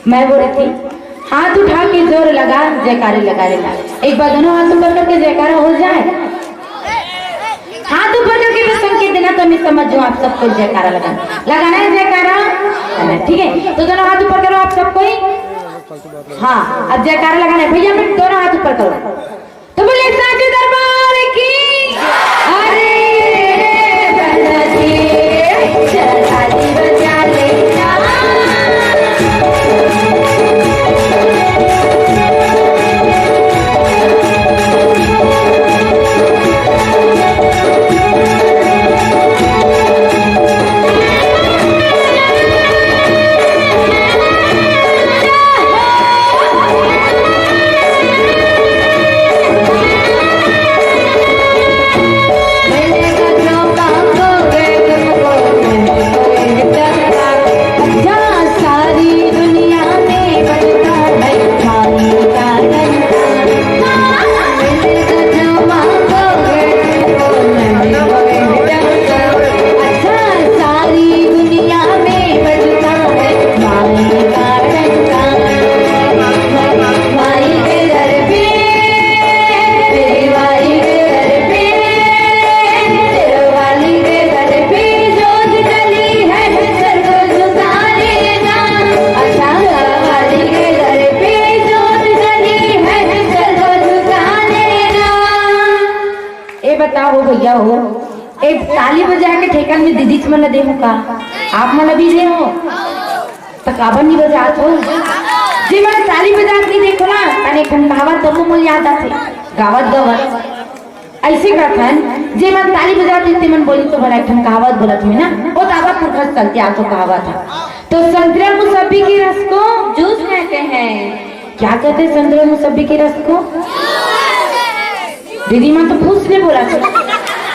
मैं बोल रही थी हाथ उठा के जोर लगा जयकारे लगा लेना। एक बार दोनों हाथ ऊपर करके जयकारा हो जाए। हाथ ऊपर करके तो संकेत देना तो मैं समझ जाऊँ आप सबको जयकारा लगाना है जयकारा, ठीक है। तो दोनों हाथ ऊपर करो आप सबको। हाँ अब जयकारा लगाना है भैया, मैं दोनों हाथ ऊपर करो तो बोले साचे दरबार की अरे बजा ले बताओ भैया हो एक ताली बजा के ठेका में दीदी मन दे का आप मन भी दे हो तो काबर नहीं बजा हो जी मन ताली बजा के देखो ना अने कहावत तो मुझे याद आते गावत गावत ऐसे कहन जे मन ताली बजाते थे मन बोली तो बड़ा ठन कहावत बोलत में ना वो दावा पुरखा चलते आ तो कहावत था। तो संतरा मुसब्बी के रस को जूस कहते हैं। क्या कहते हैं संतरा मुसब्बी के रस को? दीदी माँ तो फूस ने बोला था,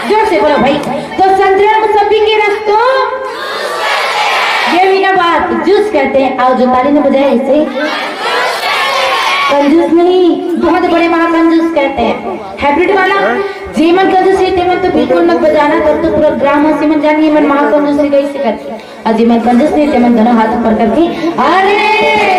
जोर से बोलो भाई। तो संतरा मुसब्बी के रस को ये मीना बात जूस कहते हैं। और जो ताली ने बजाया इसे कंजूस नहीं, बहुत बड़े महाकंजूस कहते हैं। हाइब्रिड वाला जीवन कंजूस है तेमन तो बिल्कुल मत बजाना, तब तो पूरा ग्राम से मन जानिए मन महाकंजूस से कैसे करते। और जीवन कंजूस नहीं तेमन दोनों हाथ ऊपर करके अरे